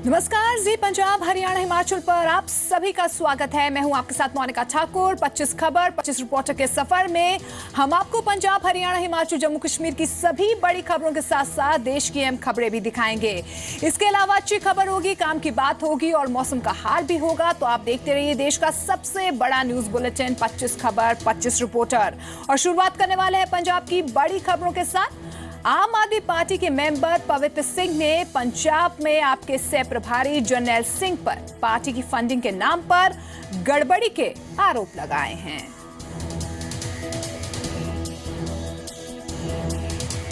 नमस्कार, जी पंजाब हरियाणा हिमाचल पर आप सभी का स्वागत है। मैं हूं आपके साथ मोनिका ठाकुर। 25 खबर 25 रिपोर्टर के सफर में हम आपको पंजाब हरियाणा हिमाचल जम्मू कश्मीर की सभी बड़ी खबरों के साथ साथ देश की अहम खबरें भी दिखाएंगे। इसके अलावा अच्छी खबर होगी, काम की बात होगी और मौसम का हाल भी होगा। तो आप देखते रहिए देश का सबसे बड़ा न्यूज बुलेटिन 25 खबर 25 रिपोर्टर। और शुरुआत करने वाले हैं पंजाब की बड़ी खबरों के साथ। आम आदमी पार्टी के मेंबर पवित्र सिंह ने पंजाब में आपके सह प्रभारी जरनैल सिंह पर पार्टी की फंडिंग के नाम पर गड़बड़ी के आरोप लगाए हैं।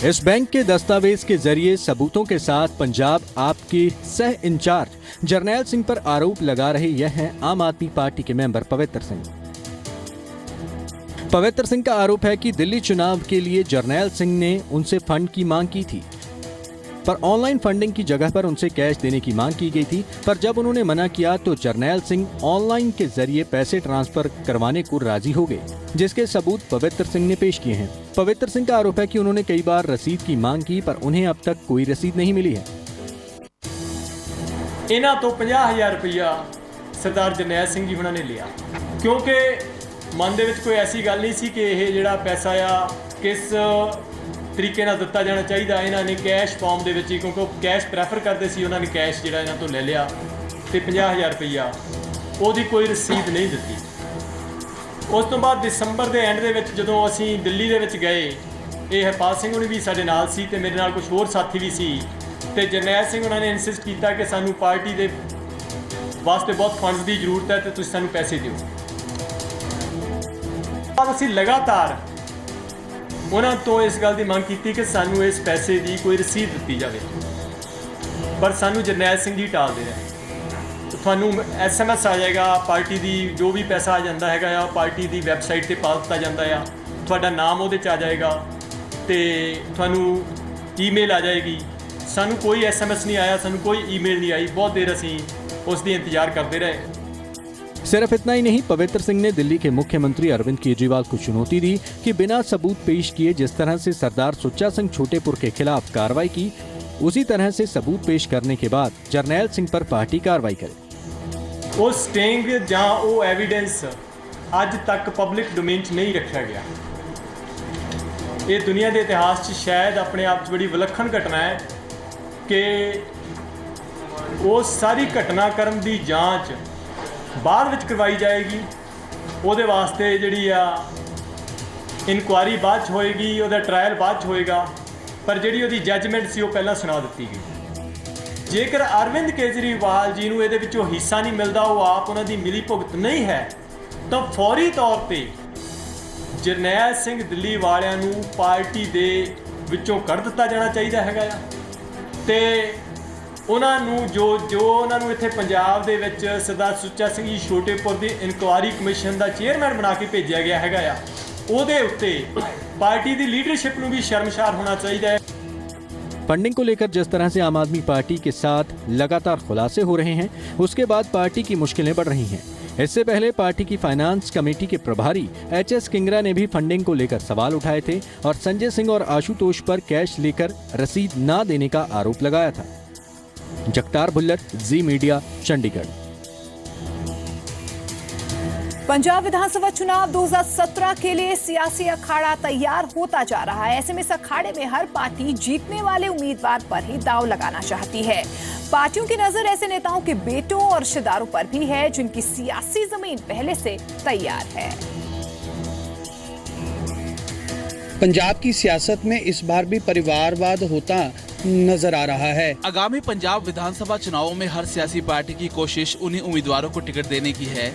इस बैंक के दस्तावेज के जरिए सबूतों के साथ पंजाब आपके सह इंचार्ज जरनैल सिंह पर आरोप लगा रहे यह हैं आम आदमी पार्टी के मेंबर पवित्र सिंह। पवित्र सिंह का आरोप है कि दिल्ली चुनाव के लिए जरनैल सिंह ने उनसे फंड की मांग की थी, पर ऑनलाइन फंडिंग की जगह पर उनसे कैश देने की मांग की गई थी। पर जब उन्होंने मना किया तो जरनैल सिंह ऑनलाइन के जरिए पैसे ट्रांसफर करवाने को राजी हो गए, जिसके सबूत पवित्र सिंह ने पेश किए हैं। पवित्र सिंह का आरोप है कि उन्होंने कई बार रसीद की मांग की, पर उन्हें अब तक कोई रसीद नहीं मिली है। इन्हां तो 50,000 रुपया सरदार जरनैल सिंह जी हुणां ने लिया, क्योंकि मन ਦੇ ਵਿੱਚ ਕੋਈ ਐਸੀ ਗੱਲ ਨਹੀਂ ਸੀ ਕਿ ਇਹ ਜਿਹੜਾ ਪੈਸਾ ਆ ਕਿਸ ਤਰੀਕੇ ਨਾਲ ਦਿੱਤਾ ਜਾਣਾ ਚਾਹੀਦਾ। ਇਹਨਾਂ ਨੇ ਕੈਸ਼ ਫਾਰਮ ਦੇ ਵਿੱਚ ਹੀ, ਕਿਉਂਕਿ ਉਹ ਕੈਸ਼ ਪ੍ਰੈਫਰ ਕਰਦੇ ਸੀ, ਉਹਨਾਂ ਨੇ ਕੈਸ਼ ਜਿਹੜਾ ਇਹਨਾਂ ਤੋਂ ਲੈ ਲਿਆ ਤੇ 50,000 ਰੁਪਈਆ ਉਹਦੀ ਕੋਈ ਰਸੀਦ ਨਹੀਂ ਦਿੱਤੀ। ਉਸ ਤੋਂ ਬਾਅਦ ਦਸੰਬਰ ਦੇ ਐਂਡ ਦੇ ਵਿੱਚ ਜਦੋਂ ਅਸੀਂ ਦਿੱਲੀ ਦੇ ਵਿੱਚ ਗਏ, ਇਹ ਹਰਪਾਲ ਸਿੰਘ ਹੁਣੀ ਵੀ ਸਾਡੇ ਨਾਲ ਸੀ ਤੇ ਮੇਰੇ ਨਾਲ ਕੁਝ ਹੋਰ ਸਾਥੀ ਵੀ ਸੀ, ਤੇ ਜਰਨੈਲ ਸਿੰਘ ਉਹਨਾਂ ਨੇ ਇਨਸਿਸਟ ਕੀਤਾ ਕਿ ਸਾਨੂੰ ਪਾਰਟੀ ਦੇ ਵਾਸਤੇ ਬਹੁਤ ਫੰਡਸ ਦੀ ਜ਼ਰੂਰਤ ਹੈ ਤੇ ਤੁਸੀਂ ਸਾਨੂੰ ਪੈਸੇ ਦਿਓ। ਅਸੀਂ ਲਗਾਤਾਰ ਉਹਨਾਂ ਤੋਂ ਇਸ ਗੱਲ ਦੀ ਮੰਗ ਕੀਤੀ ਕਿ ਸਾਨੂੰ ਇਸ ਪੈਸੇ ਦੀ ਕੋਈ ਰਸੀਦ ਦਿੱਤੀ ਜਾਵੇ, ਪਰ ਸਾਨੂੰ ਜਰਨੈਲ ਸਿੰਘ ਜੀ ਟਾਲਦੇ ਰਹੇ। ਤੁਹਾਨੂੰ SMS ਆ ਜਾਏਗਾ, ਪਾਰਟੀ ਦੀ ਜੋ ਵੀ ਪੈਸਾ ਆ ਜਾਂਦਾ ਹੈਗਾ ਆ ਪਾਰਟੀ ਦੀ ਵੈਬਸਾਈਟ ਤੇ ਪਾ ਦਿੱਤਾ ਜਾਂਦਾ ਆ, ਤੁਹਾਡਾ ਨਾਮ ਉਹਦੇ 'ਚ ਆ ਜਾਏਗਾ ਤੇ ਤੁਹਾਨੂੰ ਈਮੇਲ ਆ ਜਾਏਗੀ। ਸਾਨੂੰ ਕੋਈ SMS ਨਹੀਂ ਆਇਆ, ਸਾਨੂੰ ਕੋਈ ਈਮੇਲ नहीं आई। बहुत देर ਅਸੀਂ ਉਸ ਦੀ इंतजार करते रहे। सिर्फ इतना ही नहीं, पवित्र सिंह ने दिल्ली के मुख्यमंत्री अरविंद केजरीवाल को चुनौती दी कि बिना सबूत पेश किए जिस तरह से सरदार सुच्चा सिंह छोटेपुर के खिलाफ कार्रवाई की, उसी तरह से सबूत पेश करने के बाद जरनैल सिंह पर पार्टी कार्रवाई करे। वो स्टिंग ਜਾਂ ਉਹ एविडेंस ਅੱਜ तक पब्लिक डोमेन 'ਚ नहीं रखा गया। ये दुनिया के इतिहास 'ਚ शायद अपने आप 'ਚ बड़ी विलक्षण घटना है कि वो सारी घटनाक्रम की जांच बाद ਵਿੱਚ करवाई जाएगी। ਉਹਦੇ ਵਾਸਤੇ ਜਿਹੜੀ ਆ ਇਨਕੁਆਇਰੀ ਬਾਅਦ 'ਚ ਹੋਏਗੀ, ਉਹਦਾ ਟ੍ਰਾਇਲ ਬਾਅਦ 'ਚ ਹੋਏਗਾ, ਪਰ ਜਿਹੜੀ ਉਹਦੀ ਜੱਜਮੈਂਟ ਸੀ ਉਹ ਪਹਿਲਾਂ ਸੁਣਾ ਦਿੱਤੀ ਗਈ। ਜੇਕਰ ਅਰਵਿੰਦ ਕੇਜਰੀਵਾਲ ਜੀ ਨੂੰ ਇਹਦੇ ਵਿੱਚੋਂ ਹਿੱਸਾ ਨਹੀਂ ਮਿਲਦਾ, ਉਹ ਆਪ ਉਹਨਾਂ ਦੀ ਮਿਲੀ ਭੁਗਤ ਨਹੀਂ ਹੈ, ਤਾਂ ਫੌਰੀ ਤੌਰ ਤੇ ਜਰਨੈਲ ਸਿੰਘ ਦਿੱਲੀ ਵਾਲਿਆਂ ਨੂੰ ਪਾਰਟੀ ਦੇ ਵਿੱਚੋਂ ਕੱਢ ਦਿੱਤਾ ਜਾਣਾ ਚਾਹੀਦਾ ਹੈਗਾ ਆ। ਤੇ ਉਹਨਾਂ ਨੂੰ ਜੋ ਉਹਨਾਂ ਨੂੰ ਇੱਥੇ ਪੰਜਾਬ ਦੇ ਵਿੱਚ ਸਰਦਾਰ ਸੁੱਚਾ ਸਿੰਘ ਜੀ ਛੋਟੇਪੁਰ ਦੀ ਇਨਕੁਆਇਰੀ ਕਮਿਸ਼ਨ ਦਾ ਚੇਅਰਮੈਨ ਬਣਾ ਕੇ ਭੇਜਿਆ ਗਿਆ ਹੈਗਾ ਆ, ਉਹਦੇ ਉੱਤੇ ਪਾर्टी ਦੀ ਲੀਡਰशिप ਨੂੰ भी शर्मसार होना चाहिए। फंडिंग को लेकर जिस तरह से आम आदमी पार्टी के साथ लगातार खुलासे हो रहे हैं, उसके बाद पार्टी की मुश्किलें बढ़ रही हैं। इससे पहले पार्टी की फाइनेंस कमेटी के प्रभारी HS किंगरा ने भी फंडिंग को लेकर सवाल उठाए थे और संजय सिंह और आशुतोष पर कैश लेकर रसीद न देने का आरोप लगाया था। जगतार भुल्लर, जी मीडिया, चंडीगढ़। पंजाब विधानसभा चुनाव 2017 के लिए सियासी अखाड़ा तैयार होता जा रहा है। ऐसे में इस अखाड़े में हर पार्टी जीतने वाले उम्मीदवार पर ही दांव लगाना चाहती है। पार्टियों की नजर ऐसे नेताओं के बेटों और रिश्तेदारों पर भी है जिनकी सियासी जमीन पहले से तैयार है। पंजाब की सियासत में इस बार भी परिवारवाद होता नजर आ रहा है। आगामी पंजाब विधानसभा चुनावों में हर सियासी पार्टी की कोशिश उन्हीं उम्मीदवारों को टिकट देने की है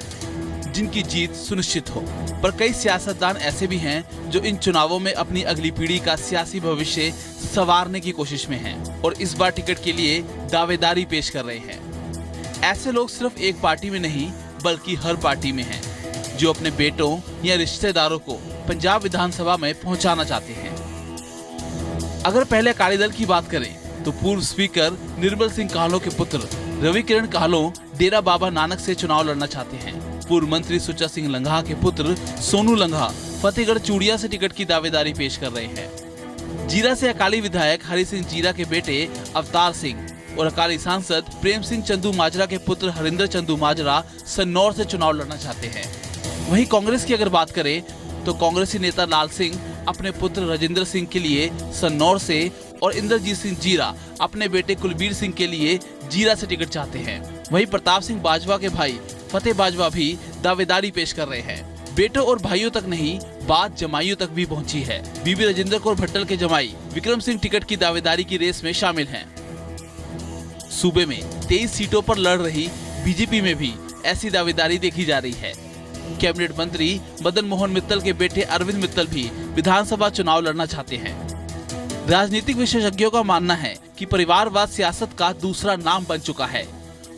जिनकी जीत सुनिश्चित हो, पर कई सियासतदान ऐसे भी हैं जो इन चुनावों में अपनी अगली पीढ़ी का सियासी भविष्य संवारने की कोशिश में हैं और इस बार टिकट के लिए दावेदारी पेश कर रहे हैं। ऐसे लोग सिर्फ एक पार्टी में नहीं बल्कि हर पार्टी में हैं, जो अपने बेटों या रिश्तेदारों को पंजाब विधानसभा में पहुंचाना चाहते हैं। अगर पहले अकाली दल की बात करें तो पूर्व स्पीकर निर्मल सिंह काहलों के पुत्र रवि किरण काहलों डेरा बाबा नानक से चुनाव लड़ना चाहते हैं। पूर्व मंत्री सुच्चा सिंह लंघा के पुत्र सोनू लंघा फतेहगढ़ चूड़िया से टिकट की दावेदारी पेश कर रहे हैं। जीरा से अकाली विधायक हरि सिंह जीरा के बेटे अवतार सिंह और अकाली सांसद प्रेम सिंह चंदू माजरा के पुत्र हरिंदर चंदू माजरा सन्नौर से चुनाव लड़ना चाहते हैं। वहीं कांग्रेस की अगर बात करें तो कांग्रेसी नेता लाल सिंह अपने पुत्र राजेंद्र सिंह के लिए सन्नौर से और इंद्रजीत सिंह जीरा अपने बेटे कुलबीर सिंह के लिए जीरा से टिकट चाहते हैं। वहीं प्रताप सिंह बाजवा के भाई फतेह बाजवा भी दावेदारी पेश कर रहे हैं। बेटों और भाइयों तक नहीं, बात जमाइयों तक भी पहुंची है। बीबी राजेंद्र कौर भट्टल के जमाई विक्रम सिंह टिकट की दावेदारी की रेस में शामिल हैं। सूबे में 23 सीटों पर लड़ रही बीजेपी में भी ऐसी दावेदारी देखी जा रही है। कैबिनेट मंत्री मदन मोहन मित्तल के बेटे अरविंद मित्तल भी विधानसभा चुनाव लड़ना चाहते हैं। राजनीतिक विशेषज्ञों का मानना है कि परिवारवाद सियासत का दूसरा नाम बन चुका है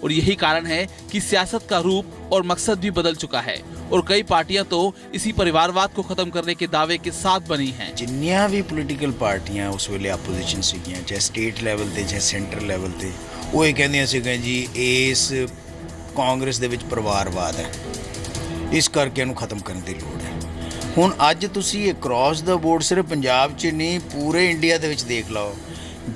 और यही कारण है कि सियासत का रूप और मकसद भी बदल चुका है और कई पार्टियां तो इसी परिवारवाद को खत्म करने के दावे के साथ बनी हैं। जिन्नियां भी पॉलिटिकल पार्टियां उस वेले अपोजिशन सीगियां, चाहे स्टेट लेवल ते चाहे सेंटर लेवल ते, वो ये कहंदियां सीगियां जी इस कांग्रेस दे विच परिवारवाद है, इस करके इहनूं खत्म करने दी लोड़ है। हुण अज तुसीं अक्रॉस द बोर्ड सिर्फ पंजाब 'च नहीं पूरे इंडिया दे विच देख लओ,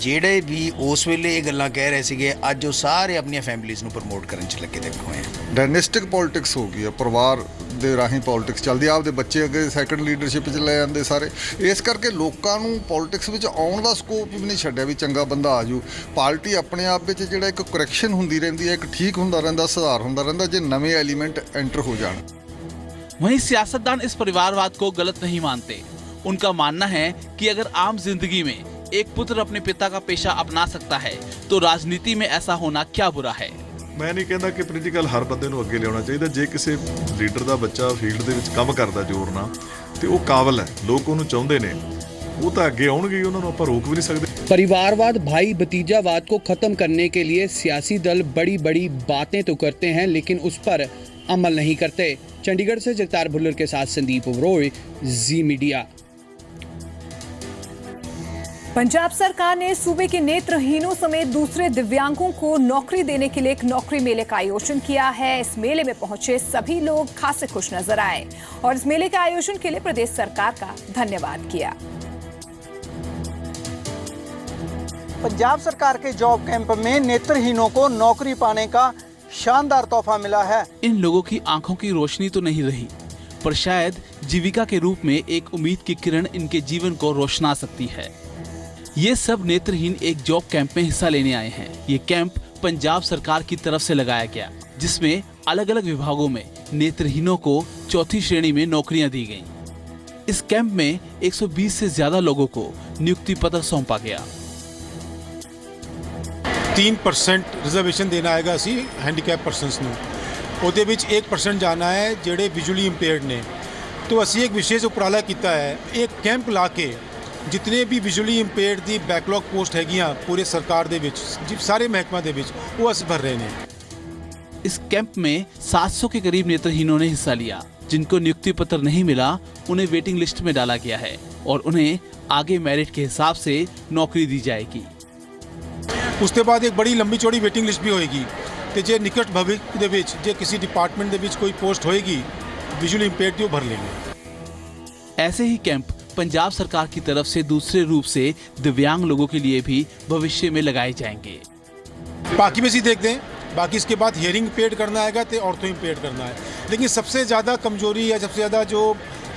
ਜਿਹੜੇ ਵੀ ਉਸ ਵੇਲੇ ਇਹ ਗੱਲਾਂ ਕਹਿ ਰਹੇ ਸੀਗੇ ਅੱਜ ਉਹ ਸਾਰੇ ਆਪਣੀਆਂ ਫੈਮਿਲੀਜ਼ ਨੂੰ ਪ੍ਰਮੋਟ ਕਰਨ 'ਚ ਲੱਗੇ ਦੇਖੋ ਹੋਏ ਆ। ਡਾਇਨੈਸਟਿਕ ਪੋਲਿਟਿਕਸ ਹੋ ਗਈ ਆ, ਪਰਿਵਾਰ ਦੇ ਰਾਹੀਂ ਪੋਲਿਟਿਕਸ ਚੱਲਦੀ ਆ, ਆਪਦੇ ਬੱਚੇ ਅੱਗੇ ਸੈਕੰਡ ਲੀਡਰਸ਼ਿਪ 'ਚ ਲੈ ਜਾਂਦੇ ਸਾਰੇ। ਇਸ ਕਰਕੇ ਲੋਕਾਂ ਨੂੰ ਪੋਲਿਟਿਕਸ ਵਿੱਚ ਆਉਣ ਦਾ ਸਕੋਪ ਵੀ ਨਹੀਂ ਛੱਡਿਆ ਵੀ ਚੰਗਾ ਬੰਦਾ ਆ ਜੂ। ਪਾਰਟੀ ਆਪਣੇ ਆਪ ਵਿੱਚ ਜਿਹੜਾ ਇੱਕ ਕਰੈਕਸ਼ਨ ਹੁੰਦੀ ਰਹਿੰਦੀ ਹੈ, ਇੱਕ ਠੀਕ ਹੁੰਦਾ ਰਹਿੰਦਾ, ਸੁਧਾਰ ਹੁੰਦਾ ਰਹਿੰਦਾ ਜੇ ਨਵੇਂ ਐਲੀਮੈਂਟ ਐਂਟਰ ਹੋ ਜਾਣ। वहीं सियासतदान इस परिवारवाद को गलत नहीं मानते। उनका मानना है कि अगर आम जिंदगी में एक पुत्र अपने पिता का पेशा अपना सकता है तो राजनीति में ऐसा होना क्या बुरा है। मैं नहीं कहता कि पॉलिटिकल हर बंदे नूं अगे लियाउणा चाहिए। जे किसी लीडर का बच्चा फील्ड दे विच काम करदा जोर नाल ते वो काबिल है, लोग उहनूं चाहुंदे ने, वो तो अगे आउणगे, उहनां नूं आपां रोक भी नहीं सकदे। परिवारवाद भाई भतीजावाद को खत्म करने के लिए सियासी दल बड़ी बड़ी बातें तो करते हैं लेकिन उस पर अमल नहीं करते। चंडीगढ़ से जगतार भुल्लर के साथ संदीप ओबरॉय, जी मीडिया। पंजाब सरकार ने सूबे के नेत्रहीनों समेत दूसरे दिव्यांगों को नौकरी देने के लिए एक नौकरी मेले का आयोजन किया है। इस मेले में पहुंचे सभी लोग खासे खुश नजर आए और इस मेले के आयोजन के लिए प्रदेश सरकार का धन्यवाद किया। पंजाब सरकार के जॉब कैंप में नेत्रहीनों को नौकरी पाने का शानदार तोहफा मिला है। इन लोगों की आंखों की रोशनी तो नहीं रही, पर शायद जीविका के रूप में एक उम्मीद की किरण इनके जीवन को रोशना सकती है। ये सब नेत्रहीन एक जॉब कैंप में हिस्सा लेने आए हैं। ये कैंप पंजाब सरकार की तरफ से लगाया गया, जिसमें अलग अलग विभागों में नेत्रहीनों को चौथी श्रेणी में नौकरियां दी गईं। इस कैंप में 120 से ज्यादा लोगों को नियुक्ति पत्र सौंपा गया। 3% रिजर्वेशन देना आएगा असी हैंडीकैप परसनस ਨੂੰ, ਉਹਦੇ ਵਿੱਚ 1% ਜਾਣਾ ਹੈ ਜਿਹੜੇ ਵਿਜ਼ੂਅਲੀ ਇੰਪੇਅਰਡ ਨੇ। तो ਅਸੀਂ एक विशेष ਉਪਰਾਲਾ ਕੀਤਾ है, एक कैंप ला के जितने भी विजुअली इंपेयर्ड ਦੀ बैकलॉग पोस्ट हैगियां पूरे सरकार ਦੇ ਵਿੱਚ सारे महकमा ਦੇ ਵਿੱਚ ਉਹ ਅਸੀਂ भर रहे हैं। इस कैंप में 700 के करीब नेत्रहीनों ने हिस्सा लिया। जिनको नियुक्ति पत्र नहीं मिला उन्हें वेटिंग लिस्ट में डाला गया है और उन्हें आगे मेरिट के हिसाब से नौकरी दी जाएगी। उसके बाद एक बड़ी लंबी चौड़ी वेटिंग लिस्ट भी होएगी ਤੇ ਜੇ ਨਿਕਟ ਭਵਿੱਖ ਦੇ ਵਿੱਚ ਜੇ किसी डिपार्टमेंट ਦੇ ਵਿੱਚ कोई पोस्ट होएगी विजुअली इंपेयर्ड ਦੀ ਉਹ भर लेंगे। ऐसे ही कैंप पंजाब सरकार की तरफ से दूसरे रूप से दिव्यांग लोगों के लिए भी भविष्य में लगाए जाएंगे। बाकी में देखते हैं, बाकी इसके बाद हियरिंग इंपेयर्ड करना आएगा तो ऑर्थो इंपेयर्ड करना है। लेकिन सबसे ज़्यादा कमजोरी या सबसे ज़्यादा जो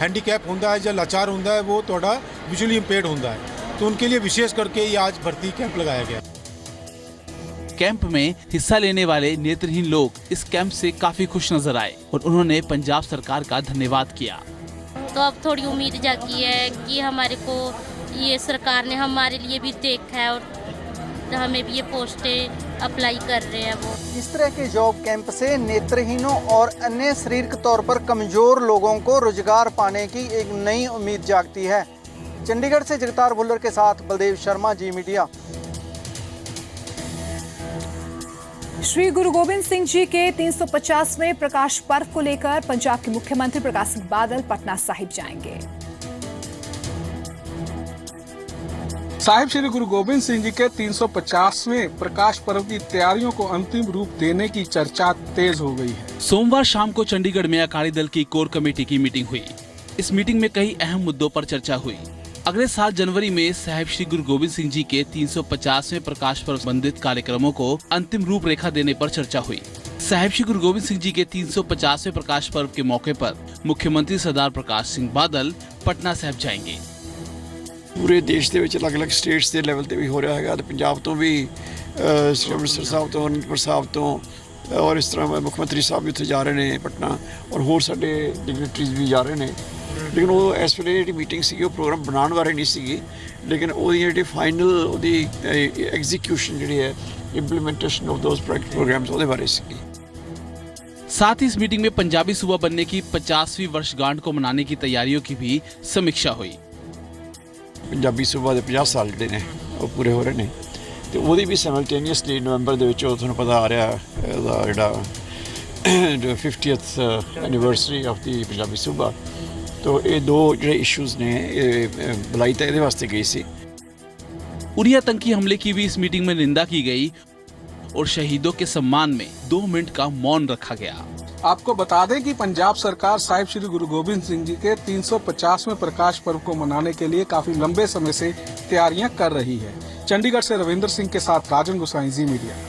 हैंडीकैप होता है या लाचार होता है वो थोड़ा विजुअली इंपेयर्ड होता है, तो उनके लिए विशेष करके ये आज भर्ती कैंप लगाया गया। कैंप में हिस्सा लेने वाले नेत्रहीन लोग इस कैंप से काफी खुश नजर आए और उन्होंने पंजाब सरकार का धन्यवाद किया। तो अब थोड़ी उम्मीद जागी है कि हमारे को ये सरकार ने हमारे लिए भी देखा है और हमें भी ये पोस्टें अप्लाई कर रहे हैं। वो इस तरह के जॉब कैंप से नेत्रहीनों और अन्य शारीरिक तौर पर कमजोर लोगों को रोजगार पाने की एक नई उम्मीद जागती है। चंडीगढ़ से जगतार भुल्लर के साथ बलदेव शर्मा, जी मीडिया। श्री गुरु गोविंद सिंह जी के 350वें प्रकाश पर्व को लेकर पंजाब के मुख्यमंत्री प्रकाश सिंह बादल पटना साहिब जाएंगे। साहिब श्री गुरु गोविंद सिंह जी के 350वें प्रकाश पर्व की तैयारियों को अंतिम रूप देने की चर्चा तेज हो गई है। सोमवार शाम को चंडीगढ़ में अकाली दल की कोर कमेटी की मीटिंग हुई। इस मीटिंग में कई अहम मुद्दों पर चर्चा हुई। अगले साल जनवरी में साहिब श्री गुरु गोविंद सिंह जी के 350वें प्रकाश पर्व संबंधित कार्यक्रमों को अंतिम रूपरेखा देने पर चर्चा हुई। साहिब श्री गुरु गोविंद सिंह जी के 350वें प्रकाश पर्व के मौके पर मुख्यमंत्री सरदार प्रकाश सिंह बादल पटना साहिब जाएंगे। पूरे देश ਦੇ ਵਿੱਚ ਅਲੱਗ-ਅਲੱਗ ਸਟੇਟਸ ਦੇ ਲੈਵਲ ਤੇ ਵੀ ਹੋ ਰਿਹਾ ਹੈਗਾ ਤੇ ਪੰਜਾਬ ਤੋਂ ਵੀ ਸ੍ਰੀ ਅੰਮ੍ਰਿਤਸਰ ਸਾਹਿਬ ਤੋਂ ਅਨੰਦਪੁਰ ਸਾਹਿਬ ਤੋਂ ਔਰ ਇਸ ਤਰ੍ਹਾਂ ਮੁੱਖ ਮੰਤਰੀ ਸਾਹਿਬ ਵੀ ਉੱਥੇ ਜਾ ਰਹੇ ਨੇ ਪਟਨਾ ਔਰ ਹੋਰ ਸਾਡੇ ਡਿਗਨਿਟਰੀਜ਼ ਵੀ ਜਾ ਰਹੇ ਨੇ। ਲੇਕਿਨ ਉਹ ਇਸ ਵੇਲੇ ਜਿਹੜੀ ਮੀਟਿੰਗ ਸੀ ਉਹ ਪ੍ਰੋਗਰਾਮ ਬਣਾਉਣ ਬਾਰੇ ਨਹੀਂ ਸੀਗੀ, ਲੇਕਿਨ ਉਹਦੀ ਜਿਹੜੀ ਫਾਈਨਲ ਉਹਦੀ ਐਗਜ਼ੀਕਿਊਸ਼ਨ ਜਿਹੜੀ ਹੈ ਇੰਪਲੀਮੈਂਟੇਸ਼ਨ ਆਫ ਦੋਜ਼ ਪ੍ਰੋਗਰਾਮਸ ਉਹਦੇ ਬਾਰੇ ਸੀਗੀ। साथ ही इस मीटिंग में पंजाबी सूबा बनने की 50वीं वर्षगांठ को मनाने की तैयारियों की भी समीक्षा हुई। पंजाबी सूबा ਦੇ 50 ਸਾਲ ਜਿਹੜੇ ਨੇ ਉਹ ਪੂਰੇ ਹੋ ਰਹੇ ਨੇ ਤੇ ਉਹਦੀ ਵੀ ਸਾਈਮਲਟੇਨੀਅਸਲੀ ਨਵੰਬਰ ਦੇ ਵਿੱਚ ਤੁਹਾਨੂੰ ਪਤਾ ਆ ਰਿਹਾ ਉਹਦਾ ਜਿਹੜਾ 50th ਐਨੀਵਰਸਰੀ ਆਫ ਦੀ ਪੰਜਾਬੀ ਸੂਬਾ। तो ये दो जो इश्यूज ने बुलाई तो ये वास्ते गई सी। उरी आतंकी हमले की भी इस मीटिंग में निंदा की गई और शहीदों के सम्मान में 2 मिनट का मौन रखा गया। आपको बता दें कि पंजाब सरकार साहिब श्री गुरु गोविंद सिंह जी के 350वें प्रकाश पर्व को मनाने के लिए काफी लंबे समय से तैयारियां कर रही है। चंडीगढ़ से रविंद्र सिंह के साथ राजन गोसाई, जी मीडिया।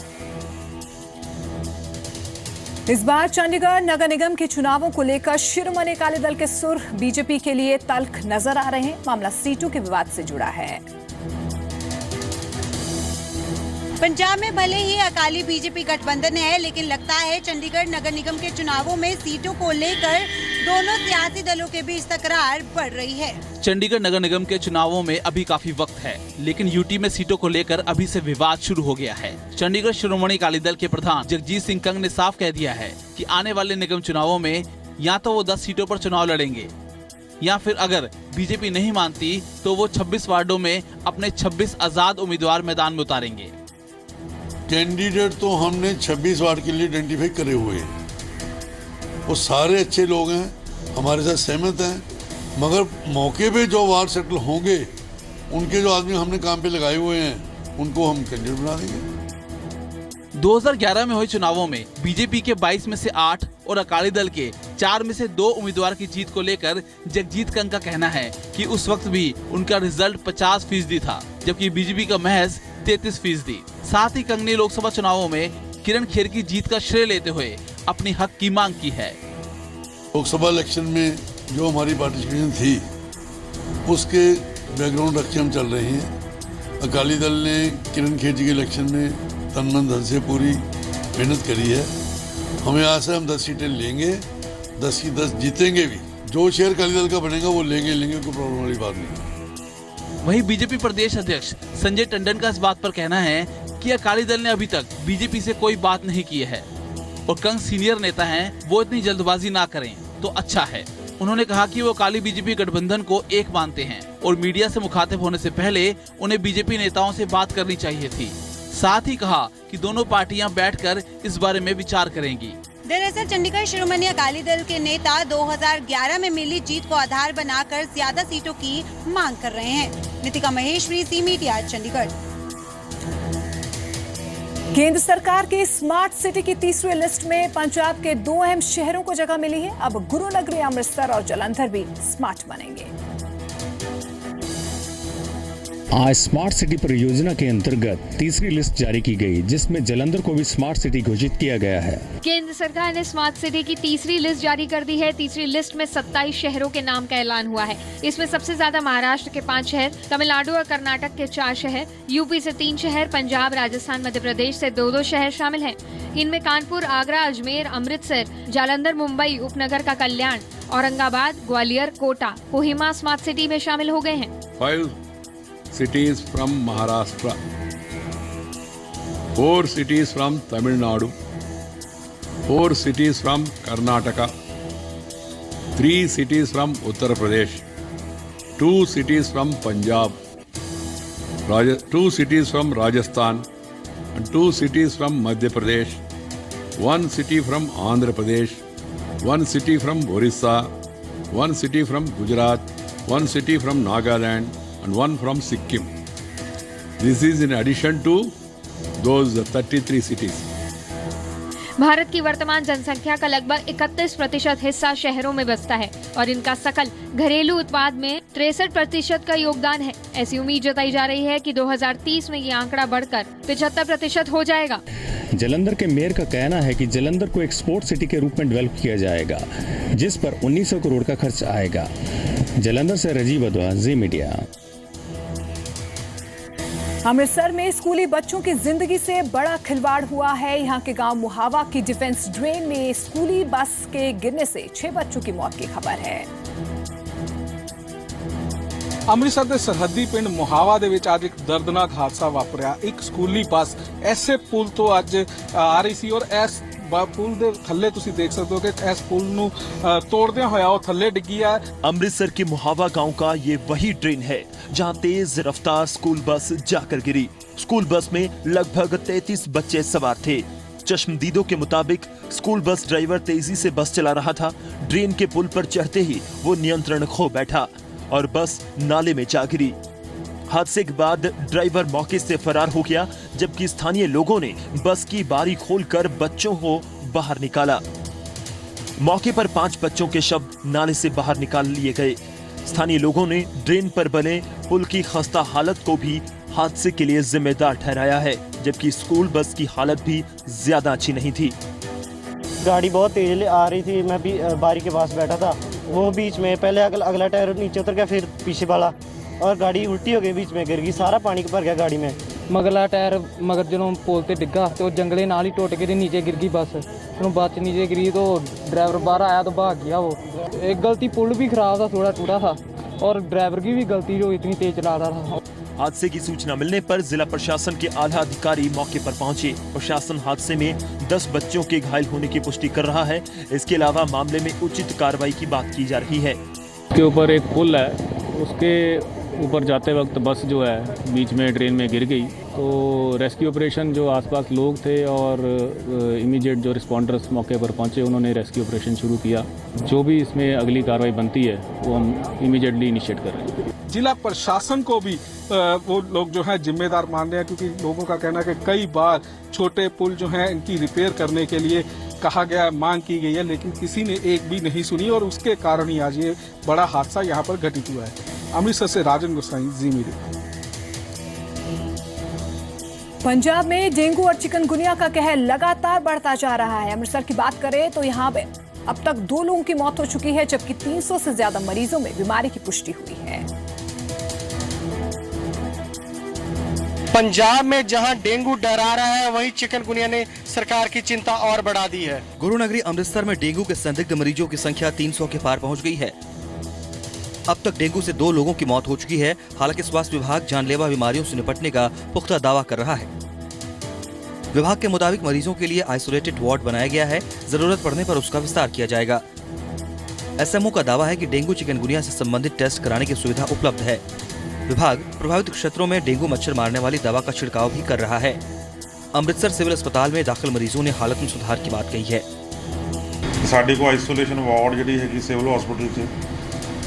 इस बार चंडीगढ़ नगर निगम के चुनावों को लेकर शिरोमणि अकाली दल के सुर बीजेपी के लिए तल्ख नजर आ रहे हैं। मामला सीटों के विवाद से जुड़ा है। पंजाब में भले ही अकाली बीजेपी गठबंधन है, लेकिन लगता है चंडीगढ़ नगर निगम के चुनावों में सीटों को लेकर दोनों सियासी दलों के बीच तकरार बढ़ रही है। चंडीगढ़ नगर निगम के चुनावों में अभी काफी वक्त है, लेकिन यूटी में सीटों को लेकर अभी से विवाद शुरू हो गया है। चंडीगढ़ शिरोमणि अकाली दल के प्रधान जगजीत सिंह कंग ने साफ कह दिया है कि आने वाले निगम चुनावों में या तो वो 10 सीटों पर चुनाव लड़ेंगे या फिर अगर बीजेपी नहीं मानती तो वो 26 वार्डों में अपने 26 आजाद उम्मीदवार मैदान में उतारेंगे। कैंडिडेट तो हमने 26 वार्ड के लिए आइडेंटिफाई करे हुए हैं, वो सारे अच्छे लोग हैं, हमारे साथ सहमत हैं, मगर मौके पे जो वार्ड सेटल होंगे उनके जो आदमी हमने काम पे लगाए हुए हैं उनको हम कैंडिडेट बना देंगे। 2011 में हुए चुनावों में बीजेपी के 22 में से 8 और अकाली दल के 4 में से 2 उम्मीदवार की जीत को लेकर जगजीत कंग का कहना है कि उस वक्त भी उनका रिजल्ट 50% था, जबकि बीजेपी का महज 33%। साथ ही कंग ने लोकसभा चुनावों में किरण खेर की जीत का श्रेय लेते हुए अपनी हक की मांग की है। लोकसभा इलेक्शन में जो हमारी पार्टिसिपेशन थी उसके बैकग्राउंड रख के हम चल रहे हैं। अकाली दल ने किरण खेर जी के इलेक्शन में तन मन धन से पूरी मेहनत करी है। हमें आशा है हम 10 सीटें लेंगे, 10 की 10 जीतेंगे भी। जो शेयर अकाली दल का बनेगा वो लेंगे, कोई प्रॉब्लम वाली बात नहीं। वहीं बीजेपी प्रदेश अध्यक्ष संजय टंडन का इस बात पर कहना है कि अकाली दल ने अभी तक बीजेपी से कोई बात नहीं की है और कंग सीनियर नेता हैं, वो इतनी जल्दबाजी ना करें तो अच्छा है। उन्होंने कहा कि वो अकाली बीजेपी गठबंधन को एक मानते हैं और मीडिया से मुखातिब होने से पहले उन्हें बीजेपी नेताओं से बात करनी चाहिए थी। साथ ही कहा कि दोनों पार्टियां बैठकर इस बारे में विचार करेंगी। दरअसल चंडीगढ़ शिरोमणि अकाली दल के नेता 2011 में मिली जीत को आधार बनाकर ज्यादा सीटों की मांग कर रहे हैं। Nitika Maheshwari, C media, Chandigarh. केंद्र सरकार की स्मार्ट सिटी की तीसरी लिस्ट में पंजाब के 2 अहम शहरों को जगह मिली है। अब गुरुनगरी अमृतसर और जालंधर भी स्मार्ट बनेंगे। आज स्मार्ट सिटी परियोजना के अंतर्गत तीसरी लिस्ट जारी की गई, जिसमें जालंधर को भी स्मार्ट सिटी घोषित किया गया है। केंद्र सरकार ने स्मार्ट सिटी की तीसरी लिस्ट जारी कर दी है। तीसरी लिस्ट में 27 शहरों के नाम का ऐलान हुआ है। इसमें सबसे ज्यादा महाराष्ट्र के 5 शहर, तमिलनाडु और कर्नाटक के 4 शहर, यूपी से 3 शहर, पंजाब, राजस्थान, मध्य प्रदेश से 2-2 शहर शामिल हैं। इनमें कानपुर, आगरा, अजमेर, अमृतसर, जालंधर, मुंबई, उपनगर का कल्याण, औरंगाबाद, ग्वालियर, कोटा, कोहिमा स्मार्ट सिटी में शामिल हो गए हैं। 5 cities from Maharashtra, 4 cities from Tamil Nadu, 4 cities from Karnataka, 3 cities from Uttar Pradesh, 2 cities from Punjab, 2 cities from Rajasthan, and 2 cities from Madhya Pradesh, 1 city from Andhra Pradesh, 1 city from Orissa, 1 city from Gujarat, 1 city from Nagaland, and 1 from Sikkim. This is in addition to those 33 cities. Bharat की वर्तमान जनसंख्या का लगभग 31% हिस्सा शहरों में बसता है और इनका सकल घरेलू उत्पाद में 63% का योगदान है। ऐसी उम्मीद जताई जा रही है कि 2030 में ये आंकड़ा बढ़कर 75% हो जाएगा। जालंधर के मेयर का कहना है कि जालंधर को एक स्पोर्ट्स सिटी के रूप में डेवलप किया जाएगा, जिस पर 1900 करोड़ का खर्च आएगा। जालंधर से राजीव अद्वा, जी मीडिया। अमृतसर में स्कूली बच्चों की जिंदगी से बड़ा खिलवाड़ हुआ है। यहाँ के गांव मुहावा की डिफेंस ड्रेन में स्कूली बस के गिरने से 6 बच्चों की मौत की खबर है। ਅੰਮ੍ਰਿਤਸਰ ਦੇ ਸਰਹੱਦੀ ਪਿੰਡ ਮੁਹਾਵਾ ਦੇ ਵਿੱਚ ਅੱਜ ਇੱਕ ਦਰਦਨਾਕ ਹਾਦਸਾ ਵਾਪਰਿਆ। ਇੱਕ ਸਕੂਲੀ ਬੱਸ ਐਸੇ ਪੁਲ ਤੋਂ ਅੱਜ ਆ ਰਹੀ ਸੀ ਔਰ ਇਸ पुल ਦੇ ਥੱਲੇ ਤੁਸੀਂ ਦੇਖ ਸਕਦੇ ਹੋ ਕਿ ਇਸ ਪੁਲ ਨੂੰ ਤੋੜਦਿਆਂ ਹੋਇਆ ਉਹ ਥੱਲੇ ਡਿੱਗੀ ਹੈ। अमृतसर के मुहावा गांव का ये वही ट्रेन है जहां तेज रफ्तार स्कूल बस जाकर गिरी। स्कूल बस में लगभग 33 बच्चे सवार थे। चश्मदीदों के मुताबिक स्कूल बस ड्राइवर तेजी से बस चला रहा था। ड्रेन के पुल पर चढ़ते ही वो नियंत्रण खो बैठा और बस नाले में जा गिरी। हादसे के बाद ड्राइवर मौके से फरार हो गया, जबकि स्थानीय लोगों ने बस की बारी खोलकर बच्चों को बाहर निकाला। मौके पर 5 बच्चों के शव नाले से बाहर निकाल लिए गए। स्थानीय लोगों ने ड्रेन पर बने पुल की खस्ता हालत को भी हादसे के लिए जिम्मेदार ठहराया है, जबकि स्कूल बस की हालत भी ज्यादा अच्छी नहीं थी। गाड़ी बहुत तेज आ रही थी, मैं भी बारी के पास बैठा था। वो बीच में पहले अगला टायर नीचे उतर गया, फिर पीछे वाला, और गाड़ी उल्टी हो गई, बीच में गिर गई। सारा पानी भर गया गाड़ी में। मगला टायर मगर जो पुल से डिग्गा तो जंगले नाल ही टूट के नीचे गिर गई बस। बस नीचे गिरी तो ड्राइवर बाहर आया तो भाग गया। वो एक गलती, पुल भी खराब था, थोड़ा टूटा था, और ड्राइवर की भी गलती जो इतनी तेज चला रहा था। हादसे की सूचना मिलने पर जिला प्रशासन के आला अधिकारी मौके पर पहुंचे। प्रशासन हादसे में 10 बच्चों के घायल होने की पुष्टि कर रहा है। इसके अलावा मामले में उचित कार्रवाई की बात की जा रही है। उसके ऊपर एक पुल है, उसके ऊपर जाते वक्त बस जो है बीच में ड्रेन में गिर गई। तो रेस्क्यू ऑपरेशन, जो आसपास लोग थे और इमीडिएट जो रिस्पॉन्डर्स मौके पर पहुंचे, उन्होंने रेस्क्यू ऑपरेशन शुरू किया। जो भी इसमें अगली कार्रवाई बनती है वो हम इमीडिएटली इनिशिएट कर रहे हैं। जिला प्रशासन को भी वो लोग जो है जिम्मेदार मान रहे हैं, क्योंकि लोगों का कहना है कि कई बार छोटे पुल जो हैं इनकी रिपेयर करने के लिए कहा गया, मांग की गई है, लेकिन किसी ने एक भी नहीं सुनी और उसके कारण ही आज ये बड़ा हादसा यहाँ पर घटित हुआ है। अमृतसर से राजन गोसाई, जी मीडिया। पंजाब में डेंगू और चिकनगुनिया का कहर लगातार बढ़ता जा रहा है। अमृतसर की बात करें तो यहाँ पे अब तक 2 लोगों की मौत हो चुकी है, जबकि 300 से ज्यादा मरीजों में बीमारी की पुष्टि हुई है। पंजाब में जहां डेंगू डरा रहा है, वहीं चिकनगुनिया ने सरकार की चिंता और बढ़ा दी है। गुरुनगरी अमृतसर में डेंगू के संदिग्ध मरीजों की संख्या 300 के पार पहुंच गई है। अब तक डेंगू से 2 लोगों की मौत हो चुकी है। हालांकि स्वास्थ्य विभाग जानलेवा बीमारियों से निपटने का पुख्ता दावा कर रहा है। विभाग के मुताबिक मरीजों के लिए आइसोलेटेड वार्ड बनाया गया है। जरूरत पड़ने पर उसका विस्तार किया जाएगा। एसएमओ का दावा है कि डेंगू चिकनगुनिया से संबंधित टेस्ट कराने की सुविधा उपलब्ध है। विभाग प्रभावित क्षेत्रों में डेंगू मच्छर मारने वाली दवा का छिड़काव भी कर रहा है। अमृतसर सिविल अस्पताल में दाखिल मरीजों ने हालत में सुधार की बात कही है। साडे को आइसोलेशन वार्ड जिहड़ी हैगी सिविल हॉस्पिटल च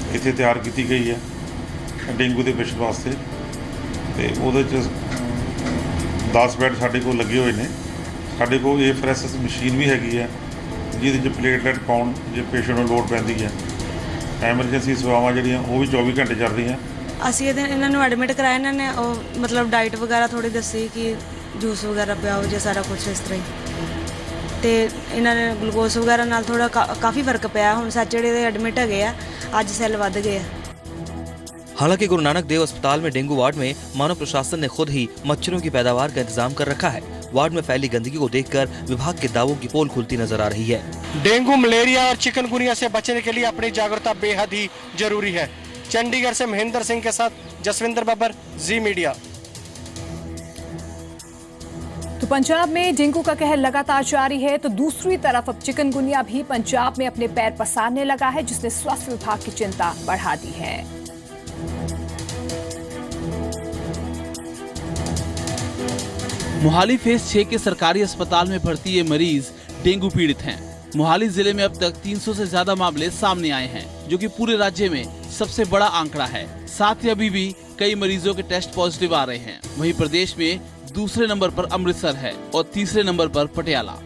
इत्थे तैयार की गई है डेंगू के पेशेंट वास्ते। तो वो 10 बैड साडे को लगे हुए हैं। साडे को एफरेसिस मशीन भी हैगी है, जिहदे प्लेटलेट पाउण जो पेशेंट को लोड़ पैंदी है। एमरजेंसी सेवावां जिहड़ियां वो भी 24 घंटे चल रही हैं। ਅਸੀਂ ਇਹਨਾਂ ਨੂੰ ਐਡਮਿਟ ਕਰਾਇਆ। ਇਹਨਾਂ ਨੇ ਉਹ ਮਤਲਬ ਡਾਈਟ ਵਗੈਰਾ ਥੋੜੀ ਦੱਸੀ ਕਿ ਜੂਸ ਵਗੈਰਾ ਪਿਆਓ ਜੇ ਸਾਰਾ ਕੁਝ ਇਸ ਤਰ੍ਹਾਂ ਹੀ। ਤੇ ਇਹਨਾਂ ਨੇ ਗਲੂਕੋਜ਼ ਵਗੈਰਾ ਨਾਲ ਥੋੜਾ ਕਾਫੀ ਫਰਕ ਪਿਆ। ਹੁਣ ਸੈਚਰਡੇ ਦੇ ਐਡਮਿਟ ਹੈਗੇ ਆ, ਅੱਜ ਸੈੱਲ ਵੱਧ ਗਏ ਆ। हालांकि गुरु नानक देव अस्पताल में डेंगू वार्ड में मानव प्रशासन ने खुद ही मच्छरों की पैदावार का इंतजाम कर रखा है। वार्ड में फैली गंदगी को देखकर विभाग के दावों की पोल खुलती नजर आ रही है। डेंगू, मलेरिया और चिकनगुनिया से बचने के लिए अपनी जागरूकता बेहद ही जरूरी है। चंडीगढ़ से महेंद्र सिंह के साथ जसविंदर बब्बर, जी मीडिया। तो पंजाब में डेंगू का कहर लगातार जारी है, तो दूसरी तरफ अब चिकनगुनिया भी पंजाब में अपने पैर पसारने लगा है, जिसने स्वास्थ्य विभाग की चिंता बढ़ा दी है। मोहाली फेज 6 के सरकारी अस्पताल में भर्ती ये मरीज डेंगू पीड़ित हैं। मोहाली जिले में अब तक 300 से ज्यादा मामले सामने आए हैं, जो कि पूरे राज्य में सबसे बड़ा आंकड़ा है। साथ ही अभी भी कई मरीजों के टेस्ट पॉजिटिव आ रहे हैं। वहीं प्रदेश में दूसरे नंबर पर अमृतसर है और तीसरे नंबर पर पटियाला।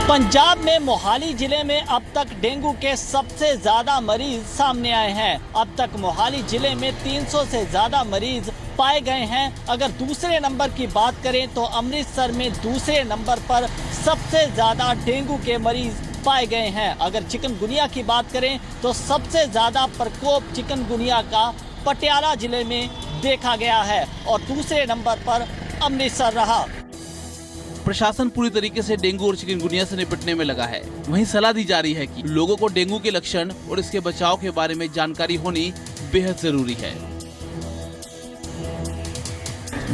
पंजाब में मोहाली जिले में अब तक डेंगू के सबसे ज्यादा मरीज सामने आए हैं। अब तक मोहाली जिले में 300 से ज्यादा मरीज पाए गए हैं। अगर दूसरे नंबर की बात करें तो अमृतसर में दूसरे नंबर पर सबसे ज्यादा डेंगू के मरीज पाए गए हैं। अगर चिकनगुनिया की बात करें तो सबसे ज्यादा प्रकोप चिकनगुनिया का पटियाला जिले में देखा गया है और दूसरे नंबर पर अमृतसर रहा। प्रशासन पूरी तरीके से डेंगू और चिकनगुनिया से निपटने में लगा है। वहीं सलाह दी जा रही है कि लोगों को डेंगू के लक्षण और इसके बचाव के बारे में जानकारी होनी बेहद जरूरी है।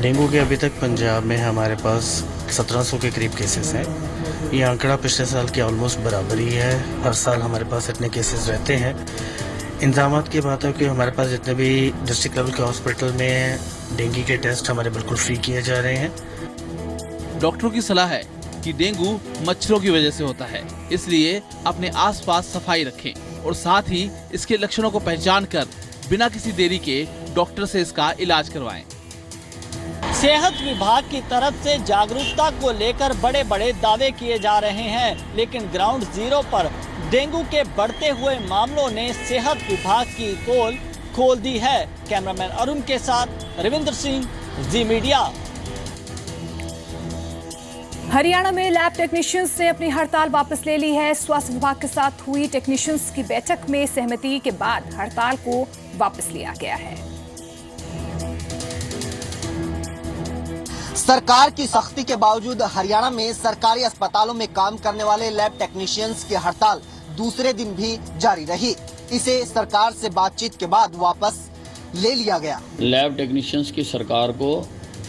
डेंगू के अभी तक पंजाब में हमारे पास 1700 के करीब केसेस हैं। ये आंकड़ा पिछले साल के ऑलमोस्ट बराबर ही है। हर साल हमारे पास इतने केसेस रहते हैं। इंतजामात की बात है कि हमारे पास जितने भी डिस्ट्रिक्ट लेवल के हॉस्पिटल में डेंगू के टेस्ट हमारे बिल्कुल फ्री किए जा रहे हैं। डॉक्टरों की सलाह है कि डेंगू मच्छरों की वजह से होता है, इसलिए अपने आसपास सफाई रखें और साथ ही इसके लक्षणों को पहचान कर बिना किसी देरी के डॉक्टर से इसका इलाज करवाएं। सेहत विभाग की तरफ से जागरूकता को लेकर बड़े बड़े दावे किए जा रहे हैं, लेकिन ग्राउंड जीरो पर डेंगू के बढ़ते हुए मामलों ने सेहत विभाग की पोल खोल दी है। कैमरामैन अरुण के साथ रविंद्र सिंह, जी मीडिया। हरियाणा में लैब टेक्नीशियंस ने अपनी हड़ताल वापस ले ली है। स्वास्थ्य विभाग के साथ हुई टेक्नीशियंस की बैठक में सहमति के बाद हड़ताल को वापस लिया गया है। सरकार की सख्ती के बावजूद हरियाणा में सरकारी अस्पतालों में काम करने वाले लैब टेक्नीशियंस की हड़ताल दूसरे दिन भी जारी रही। इसे सरकार से बातचीत के बाद वापस ले लिया गया। लैब टेक्नीशियंस की सरकार को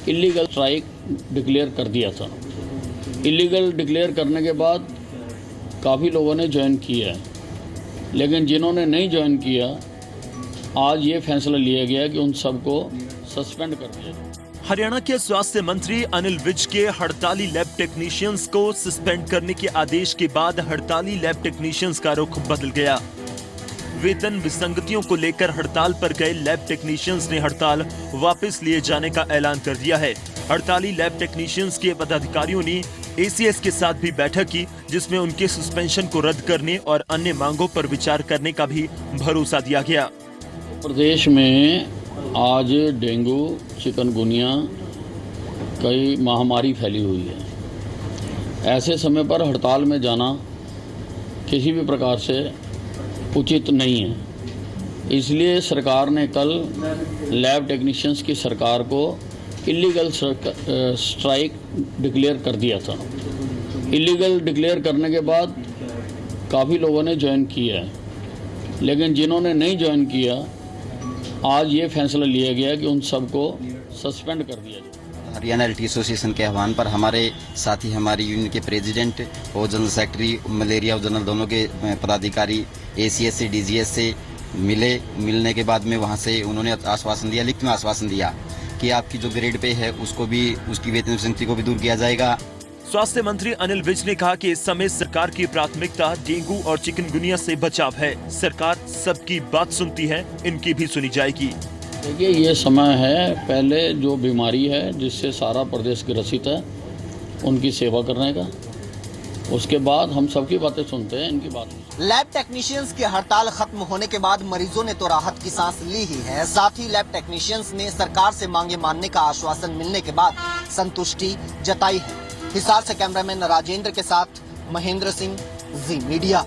इलीगल स्ट्राइक डिक्लेयर कर दिया था। इलीगल डिक्लेयर करने के बाद काफ़ी लोगों ने ज्वाइन किया है, लेकिन जिन्होंने नहीं ज्वाइन किया आज ये फैसला लिया गया कि उन सबको सस्पेंड कर दिया। हरियाणा के स्वास्थ्य मंत्री अनिल विज के हड़ताली लैब टेक्नीशियंस को सस्पेंड करने के आदेश के बाद हड़ताली लैब टेक्नीशियंस का रुख बदल गया। वेतन विसंगतियों को लेकर हड़ताल पर गए लैब टेक्नीशियंस ने हड़ताल वापस लिए जाने का ऐलान कर दिया है। हड़ताली लैब टेक्नीशियंस के पदाधिकारियों ने एसीएस के साथ भी बैठक की, जिसमें उनके सस्पेंशन को रद्द करने और अन्य मांगों पर विचार करने का भी भरोसा दिया गया। प्रदेश में आज डेंगू चिकनगुनिया कई महामारी फैली हुई है। ऐसे समय पर हड़ताल में जाना किसी भी प्रकार से उचित नहीं है। इसलिए सरकार ने कल लैब टेक्नीशियंस की सरकार को इलीगल स्ट्राइक डिक्लेयर कर दिया था। इलीगल डिक्लेयर करने के बाद काफ़ी लोगों ने ज्वाइन किया है, लेकिन जिन्होंने नहीं ज्वाइन किया आज ये फैसला लिया गया कि उन सबको सस्पेंड कर दिया जाए। हरियाणा एलटी एसोसिएशन के आह्वान पर हमारे साथी हमारी यूनियन के प्रेसिडेंट और जनरल सेक्रेटरी मलेरिया और जनरल दोनों के पदाधिकारी एसीएस से डीजीएस से मिलने के बाद में वहाँ से उन्होंने आश्वासन दिया, लिखित में आश्वासन दिया कि आपकी जो ग्रेड पे है उसको भी, उसकी वेतन विसंगति को भी दूर किया जाएगा। स्वास्थ्य मंत्री अनिल विज ने कहा कि इस समय सरकार की प्राथमिकता डेंगू और चिकनगुनिया से बचाव है। सरकार सबकी बात सुनती है, इनकी भी सुनी जाएगी। देखिए, ये समय है, पहले जो बीमारी है जिससे सारा प्रदेश ग्रसित है उनकी सेवा करने का, उसके बाद हम सबकी बातें सुनते हैं, इनकी बात। लैब टेक्नीशियंस की हड़ताल खत्म होने के बाद मरीजों ने तो राहत की सांस ली ही है, साथ ही लैब टेक्नीशियंस ने सरकार से मांगे मानने का आश्वासन मिलने के बाद संतुष्टि जताई है। हिसार से कैमरामैन राजेंद्र के साथ महेंद्र सिंह, जी मीडिया।